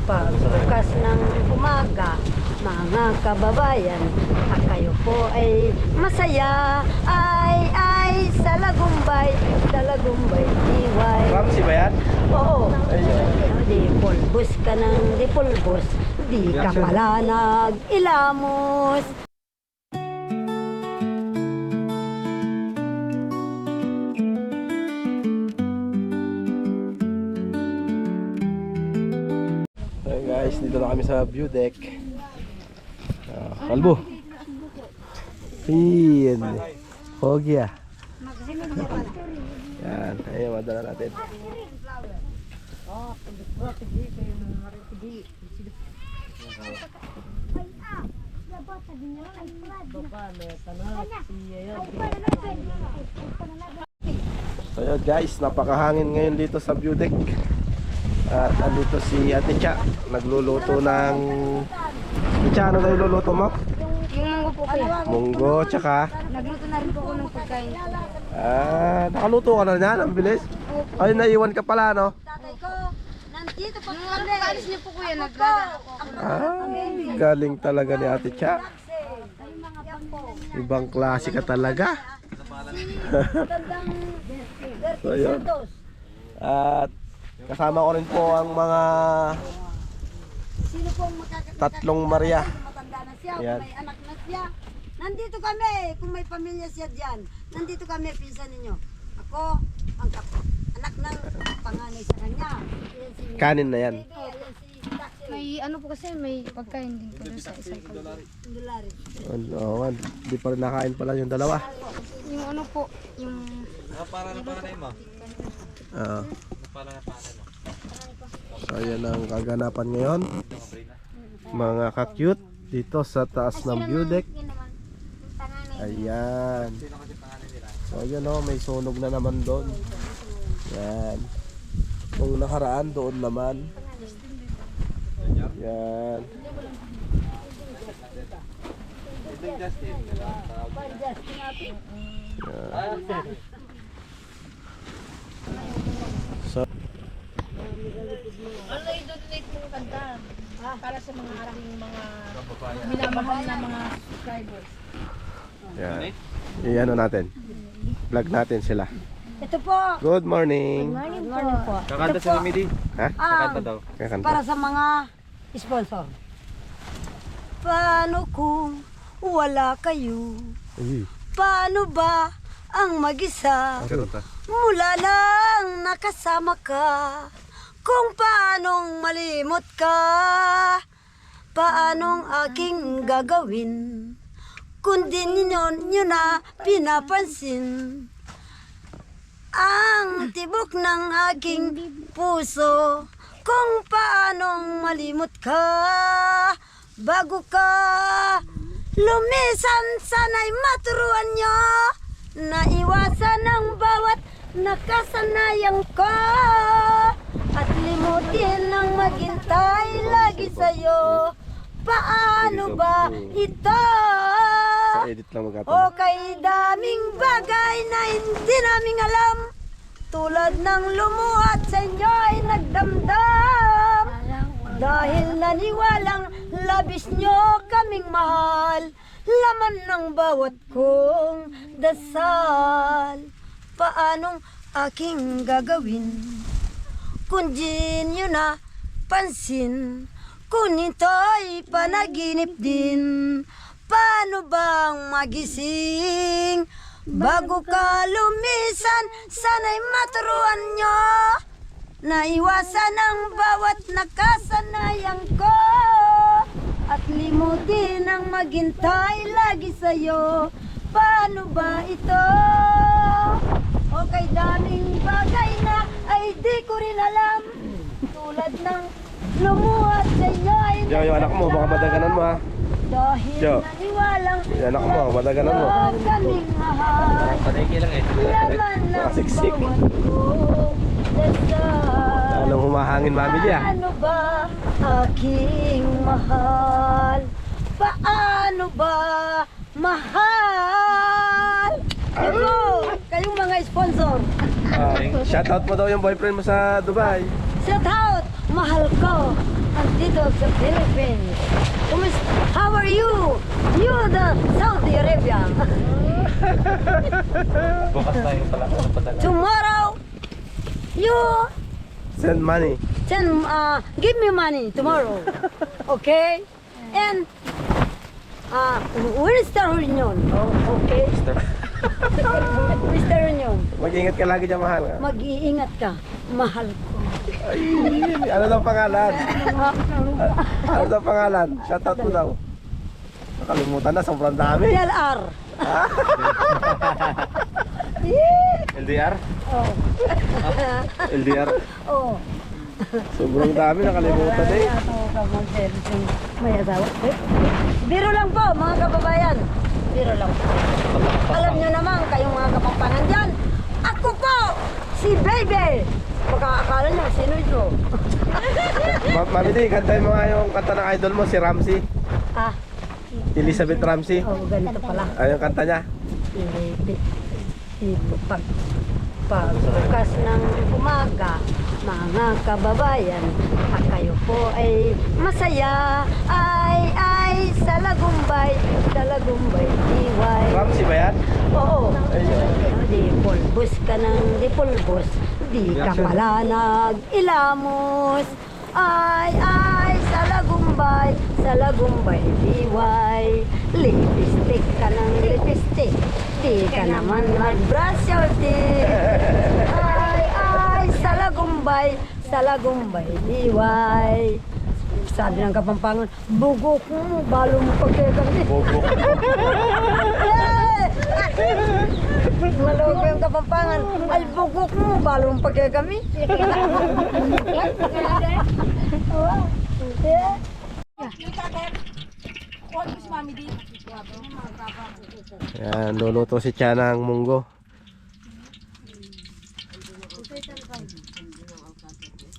Pagbukas ng umaga, mga kababayan, kayo po ay masaya, ay sa Lagumbay iway. Ramsey ba yan? Oo. Ayun. Di pulbos ka ng di pulbos, di ka pala nag-ilamos. Hey guys, dito na kami sa view deck. Kalbo. Yan. Pogi ah. Yan, ayun, madala natin. So yun guys, napakahangin ngayon dito sa view deck. At andito si Ate Cha, nagluluto ng... Cha, ano na niluluto mo? Yung munggo po kuya. Munggo, tsaka... Nagluto na rin po ako ng pagkain. Nakaluto ka na yan, ang bilis. Ay, naiwan ka pala, no? Tatay ko, nandito pa Nung ano pagkaalis niyo po kuya, naglalaro ako. Galing talaga ni Ate Cha. Ibang klase ka talaga. So yun. At kasama ko rin po ang mga Sino pong makakakita? tatlong Maria. Matanda na siya, Ayan. may anak na siya. Nandito kami, kung may pamilya siya dyan. Nandito kami, pinsan ninyo. Ako, ang anak ng panganay sa kanya. Ayan si Kanin na yan. Baby, ayan si Taxi. May ano po kasi, may pagkain din po doon sa isang pagkain. Dolari. Oo, di pa rin nakain pala yung dalawa. Yung ano po, yung... Oo. So yan ang kaganapan ngayon. Mga ka-cute dito sa taas ng view deck. Ayan. So yun o, may sunog na naman doon. Yan. Kung nakaraan doon naman. Yan. So Ano i-donate mong kanta? Para sa mga aking mga minamahal na mga subscribers. yan. Iyan natin. Vlog natin sila. Ito po. Good morning. Good morning po. Kakanta Ito si po, Midi. Ha? Kakanta daw. Kakanta. para sa mga sponsor. Paano kung wala kayo? Uy. Paano ba ang mag-isa? Karota. Mula nang nakasama ka, kung paanong malimot ka, paanong aking gagawin, kundi nyo na pinapansin. Ang tibok ng aking puso, kung paanong malimot ka, bago ka lumisan, sana'y maturuan nyo na iwasan ang bawat nakasanayan ko at limutin ang maghintay lagi sa'yo. Paano ba ito? Sa edit lang O magkataon. kay daming bagay na hindi namin alam, tulad ng lumuhat sa inyo ay nagdamdam. Dahil naniwalang labis nyo kaming mahal, laman ng bawat kong dasal. Paanong aking gagawin kung di nyo na pansin, kung ito'y panaginip din? Paano bang magising bago ka lumisan? Sana'y maturuan nyo na iwasan ang bawat nakasanayan ko at limutin ang maghintay lagi sa'yo. Paano ba ito? O kay daming bagay na ay di ko rin alam, tulad ng lumuhat sa inyo ay Jo, yung anak mo, baka madaganan mo ha. dahil Jo. naniwalang Yung anak mo, madaganan mo. huwag kaming mahal. Paniki lang eh. Laman ng Nakasiksik. bawat kong dasal. Anong humahangin mami niya? Paano ba aking mahal? Paano ba mahal? Hello, kayong mga sponsor. Shoutout mo daw yung boyfriend mo sa Dubai. Shout out! Mahal ko! Andito sa Philippines. How are you? You the Saudi Arabia. Bukas tayo pala padala. Tomorrow, you Send money. give me money tomorrow. Okay? And where is the Union? Oh, okay? Mr. Union, Mag-ingat ka lagi dyan, mahal. mag-iingat ka. Mahal ko. Ay, ano daw pangalan? Ano daw pangalan? Shoutout mo daw. Nakalimutan na, sobrang dami. DLR. LDR? Oh. LDR? Oh. Sobrang dami, nakalimutan eh. May asawa. Biro lang po, mga kababayan. Biro lang po. Alam nyo naman, kayong mga kapampangan dyan. Ako po, si Baby. Makakakala nyo, sino ito? Mami di, kantahin mo nga yung kanta ng idol mo, si Ramsey. Ah, Elizabeth Ramsey. oh, ganito pala. Ano yung kanta niya? Pagbukas ng umaga, mga kababayan, kayo po ay masaya, ay, sa Lagumbay, diway. Ramsey ba yan? Oo. Ayun. Di pulbos ka ng di pulbos, di ka pala nag-ilamos. Ay, sa Lagumbay, diway. Lipstick ka ng lipstick, di ka naman mag-brush your teeth. Ay, sa Lagumbay, diway. Sabi ng Kapampangan, bugok mo, balo mo pagkagami. Bogok. Maloko yung Kapampangan, ay bugok mo, balo mo pagkagami. Yan, luluto si Tia ng munggo.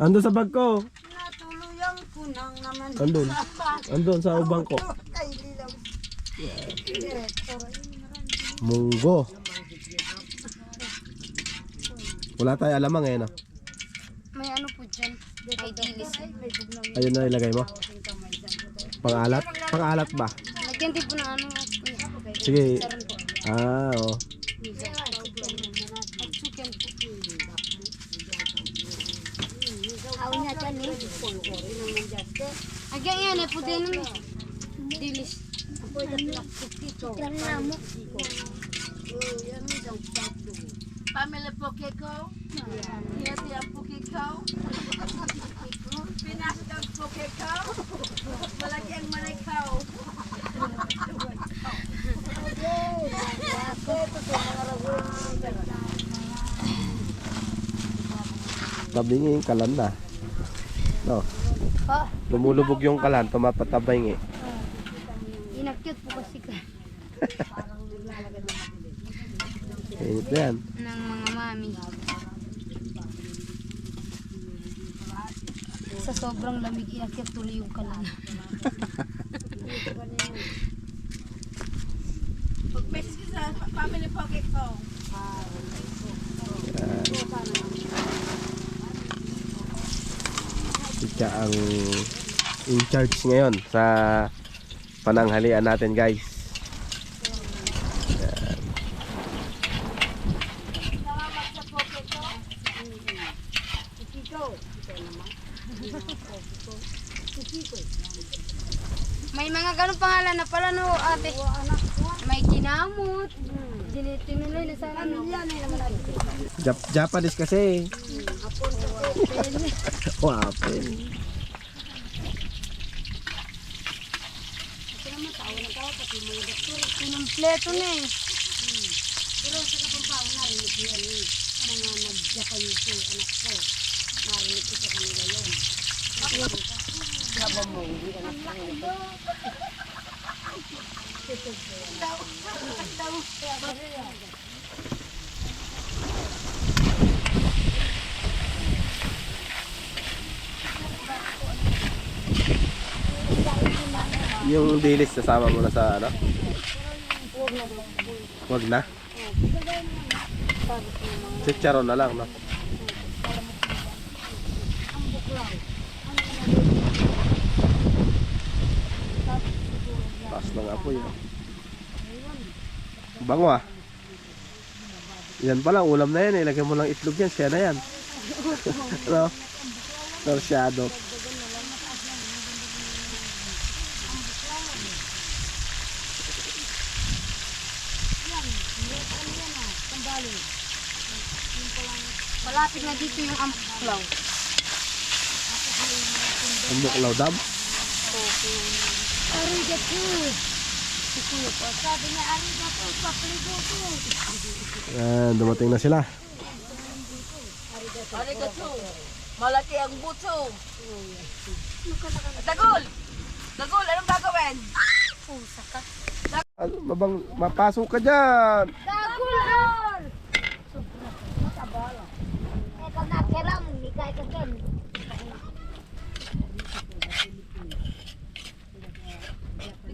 Ando sa bag ko. Natuluyan ko nang naman. Andun sa ubang ko. Kay Lilaw. Munggo. Wala tayo alamang eh, no? May ano po dyan. May dilis. Ayun na ilagay mo. Pang-alat? Pang-alat ba? Lagyan din po ng ano. Sige. Oo. Aw niya dyan eh. Lagyan yan eh. Puti nun eh. Dilis. Yan na mo. Pamela Pokeko. Hiyati ang Pokeko. Pinasok ang Pokeko. Malaki ang Manikaw. Tabingi yung kalan na. No. Pa. Lumulubog yung kalan, tumapatabay ng Inakyot po kasi ka. Ito yan. Ng mga mami. Sa sobrang lamig, inakyat tuloy yung kalan. Pag-message ka sa Pamela Pokeko. Si Tia ang in charge ngayon sa pananghalian natin, guys. May mga ganong pangalan na pala no, ate. May kinamot. Tinuloy na sa ano. Japanese kasi. Wapin. Pinumpleto na eh. Pero sa Kapampangan, narinig ko yan eh. Mga nag-Japanese yung anak ko. Narinig ko sa kanila yun. Sabi mo, hindi anak ko. Yung dilis sasama mo na sa ano? Wag na. Chicharon na lang, no? Taas ng apoy. Bango ah. Yan pala, ulam na yan eh. Lagyan mo lang itlog yan, siya na yan. Ano? Torsyado. Malapit na dito yung amplaw. Ang buklaw dam. Arigato. Sabi niya, arigato, papligo ko. Dumating na sila. Arigato. Malaki ang butso. Dagol! Dagol, anong gagawin? Pusa ka. Ano, mapasok ka dyan. Dagulon! Eka na, keram, mikay ka ken.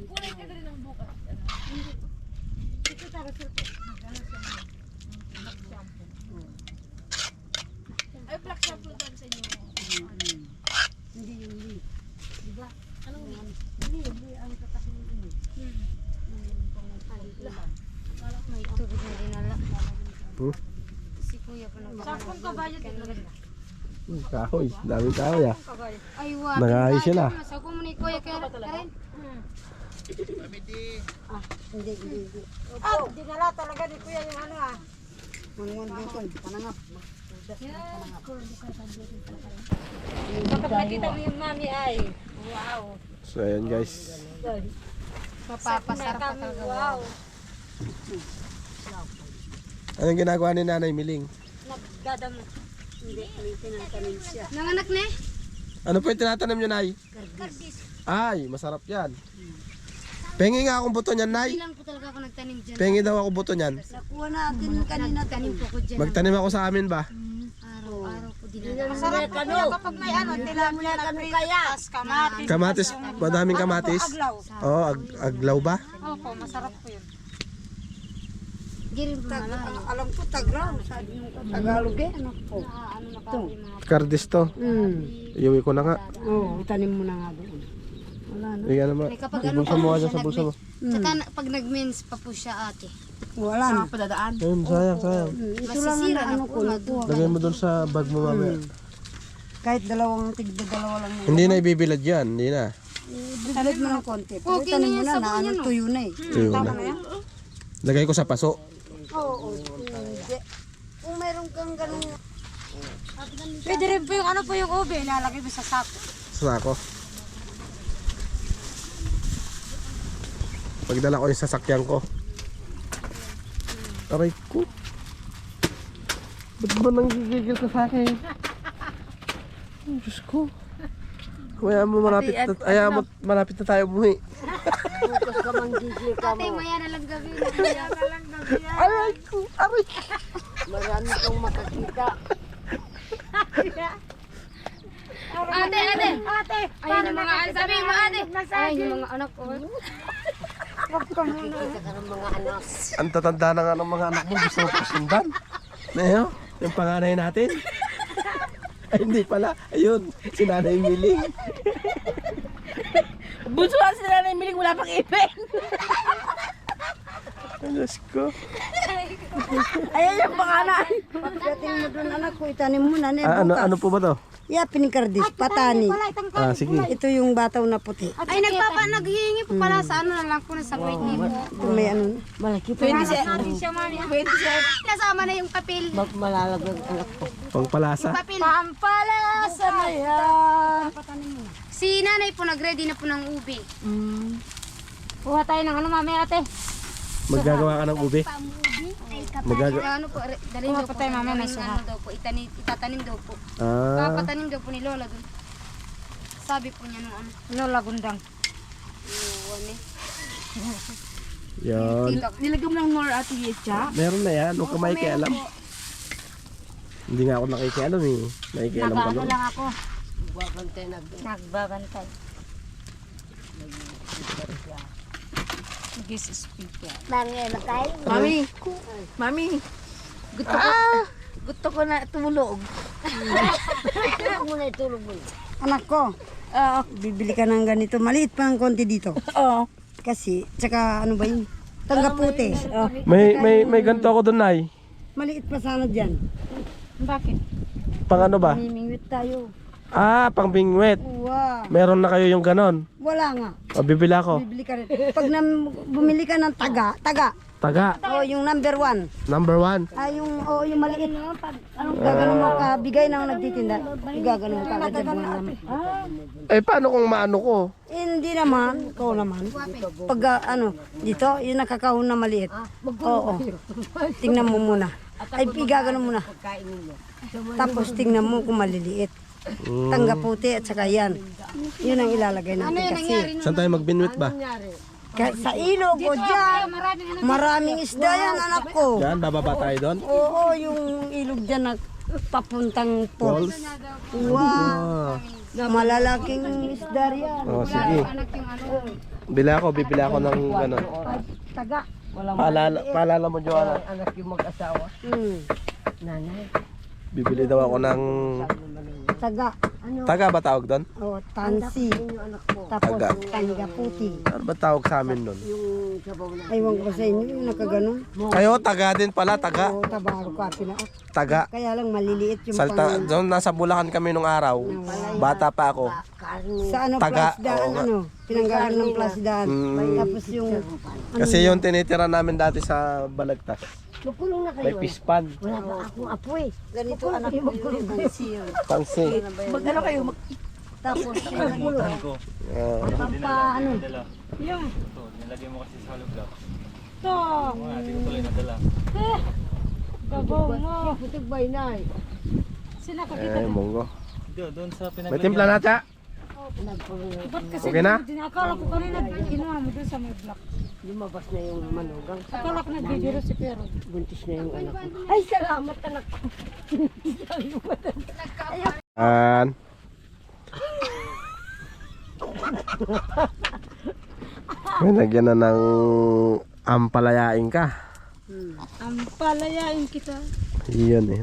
Kunin ka rin ng bukas. Ito tara sirko. Ay, black shampoo doon sa inyo. Hindi. Diba? Anong Hindi ang katakin ini. May tubig na dinala. Hmm? Si kuya pa na. Sampung kabayo dito. Kahoy, daming kahoy ah. Ay, wa. Nag-aayos sila. Sa ko ni kuya Karen. Hindi. Ah, dinala talaga ni Kuya yung ano ah. Manguan dito, panangap. Kapag nakita mo yung mami ay, wow. So ayan guys. Mapapasarap ka talaga. Wow. Anong ginagawa ni Nanay Miling? Nagdadamo. Hindi, may tinatanim siya. Nanganak na eh. Ano po yung tinatanim nyo, Nay? Ay, masarap yan. Pengi nga akong buto niyan, Nay. Ilang po talaga ako nagtanim dyan. Pengi daw ako buto niyan. Nakuha natin kanina Nagtanim po ko dyan. Magtanim ako sa amin ba? Araw-araw po dinala. Masarap po kuya kapag may ano, tilapia kano kaya. Kamatis. Kamatis, madaming kamatis. Aglaw. Oo, aglaw ba? Opo, masarap po yun. Girin po malayo. Alam ko taglaw. Sabi mo Tagalog eh. Ano po? Ano na pa yung mga Kardis to. Iuwi ko na nga. Oo, itanim mo na nga doon. Wala na. Iyan naman. may kapag ano Ibulsa mo nga dyan sa bulsa mo. Tsaka pag nag-mens pa po siya ate. Wala na. Padadaan. Ayun, sayang. Ito lang Masisira na ano na ko. po. Nakuha. Lagay mo doon sa bag mo mamaya. Kahit dalawang tigda dalawa lang na. Hindi na ibibilad yan, hindi na. Bibilad mo ng konti. Pero Okay itanim na mo yan, na sabon na ano yan, no? tuyo na eh. Tuyo na. Lagay ko sa paso. Oo, hindi. Kung meron kang ganun. Pwede rin po yung ano po yung ube, ilalagay mo sa sako. Sa ako. Pagdala ko yung sasakyan ko. Aray ko. Ba't ba nanggigigil ka sa akin? Oh, Diyos ko. Kaya mo malapit na tayo umuwi. Bukas ka manggigil ka Ate, mo. maya na lang gabi. Maya na lang gabi. Aray ko. Aray. Marami kang makakita. Ate. Ayun yung mga sabi mo ate. Ayun yung mga anak ko. Nakikita ka ng mga anak. Ang tatanda na nga ng mga anak mo. Gusto mo pasundan. Ngayon, yung panganay natin. Ay, hindi pala. Ayun, si Nanay Miling. Bunsuan sila na imiling, wala pang ipin. Ay, Diyos ko. Ayan yung pangalan. Pagdating mo doon anak ko, itanim mo na. Ano po ba to? Yeah, pinikardis, patani. Ah, sige. Ito yung bataw na puti. Ay, naghihingi po pala sa ano na lang po sa birthday mo. Ito may ano. Malaki pa. Pwede siya. Pwede siya. Kasama na yung papel. Malalagag anak ko. Pangpalasa. Papel. Pampalasa na yan. Si nanay po nag-ready na po ng ubi. Kuha tayo ng ano mamaya ate. Maggagawa ka ng ube. Ano po, dalhin daw po. Tayo mamaya na ano daw po, itatanim daw po. Ah, Papatanim daw po ni Lola doon. Sabi po niya nung ano. Lola Gundang. Iwan eh. yun. Nilagay mo ng more ate Yecha. Meron na yan. Huwag ka makikialam. Hindi nga ako nakikialam eh. Nakikialam ka Nag-ano lang. lang ako. Nagbabantay. Nagbabantay. Guest speaker. Mami, matay. Mami. Mami. Gusto ko na tumulog. Huwag mo na itulog mo. Anak ko, bibili ka ng ganito. Maliit pa ng konti dito. Oo. Kasi, tsaka ano ba yun? Tanggaputi. May ganito ako doon, Nay. Maliit pa sana dyan. Bakit? Pang ano ba? Mimingwit tayo. Ah, pang bingwit. Wow. Meron na kayo yung ganon. Wala nga. O, bibili ako. Bibili ka rin. Pag bumili ka ng taga. Taga. O, yung number 1. Number 1. Ay, yung maliit. Anong gaganon mo ka? Bigay ng nagtitinda. Gaganon mo ka agad sa bunga naman. Eh, paano kung maano ko? Hindi naman. Ikaw naman. Pag dito, yung nakakahon na maliit. Oo. Tingnan mo muna. Ay, igaganon muna. Tapos tingnan mo kung maliliit. Tanggaputi at saka yan. Yun ang ilalagay natin kasi. Saan tayo magbinwit ba? Sa ilog o dyan. Maraming isda yan, anak ko. Yan, bababa tayo doon. Oo, yung ilog dyan na papuntang falls. Wow. Malalaking isda yan. Oh, sige. Bibili ako ng ganon. Taga. Paalala mo, Joanna. Anak yung mag-asawa. Nanay. Bibili daw ako ng... Taga. Taga ba tawag doon? O, tansi. Tapos, Taga. tanggaputi. Ano ba tawag sa amin doon? Aywan ko sa inyo, yung nakaganon. Kayo, taga din pala, taga. O, tabaro ka, Taga. Kaya lang maliliit yung Salta, doon nasa Bulacan kami nung araw. Bata pa ako. Sa ano, Taga, plasdaan, oo nga. pinanggalan ng plasdaan. Tapos yung, Kasi yung tinitira namin dati sa Balagtas. magkulong na May pispan. Wala pa akong apo eh. Ganito anak ko yung tansi yun. Pansi. Mag-ano kayo? Tapos, magkulong. Ah, Pampa, ano, Nilagay mo kasi sa hollow block. Ito. Hindi ko tuloy nadala. Gabong mo. putog bay na eh. Sila ka munggo. Doon sa May pinaglagyan. timpla na, Cha? Ba't kasi Okay na? akala ko kanina ginawa mo doon sa may block. Lumabas na yung manugang. Akala ko nagbibiro si Pero. Buntis na yung anak ko. Ay, salamat anak ko. An. May lagyan na ng ampalayain ka. Ang palayain kita. Iyon eh.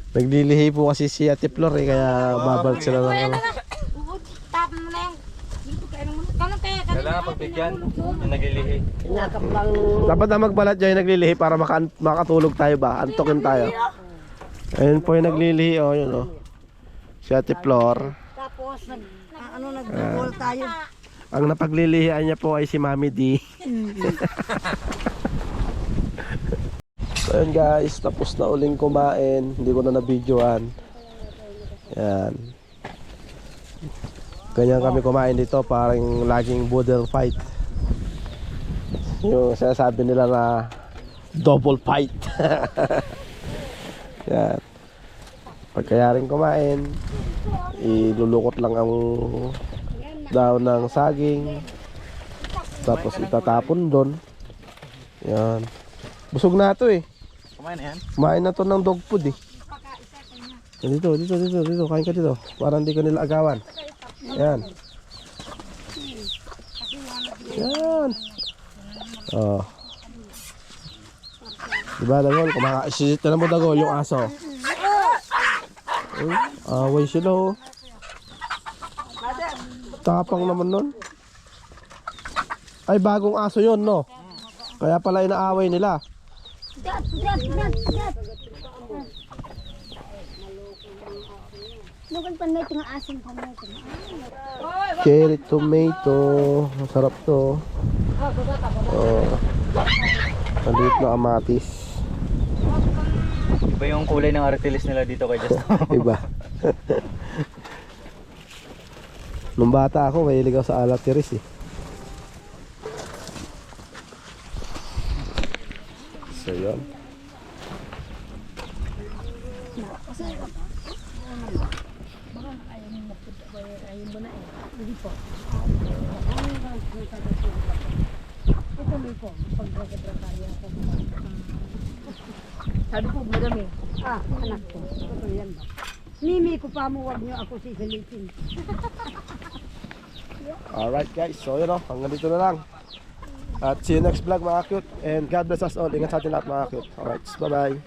Naglilihi po kasi si Ate Flor eh, kaya babalik sila ng ano. Tap mo na yung dito kayo mo. Kanan tayo. Kailangan pagbigyan. Yung naglilihi. Nakapang Dapat na magbalat dyan yung naglilihi para makatulog tayo ba? Antokin tayo. Ayun po yung naglilihi, oh, yun oh. Si Ate Flor. tapos nag-ball tayo. Ang napaglilihian niya po ay si Mami D. So yun guys, tapos na uling kumain. Hindi ko na na-videoan. Yan. Ganyan kami kumain dito, parang laging border fight. Yung sinasabi nila na double fight. Yan. Pagkayaring kumain, ilulukot lang ang daon ng saging, tapos itatapon doon. Yan. Busog na ito eh. Kumain na yan? Kumain na to ng dog food eh. Dito, kain ka dito. Para hindi ka nila agawan. Yan. Yan. Oh. Diba Dagol? Kumakaisisit na mo Dagol yung aso. Away sila oh. Tapang naman nun. Ay bagong aso yon no? Kaya pala inaaway nila. Cherry tomato. Masarap to. Oh. Maliit na kamatis. Iba yung kulay ng artilis nila dito kay Justin. Iba. Nung bata ako, mahilig ako sa alatiris eh. So yun. Sabi ko, madami. Anak ko. Ito yan ba? Mimi ko pa mo, wag niyo ako sisilitin. Alright guys, so yun o, hanggang dito na lang. At see you next vlog mga cute. And God bless us all. Ingat sa atin lahat mga cute. Alright, bye bye.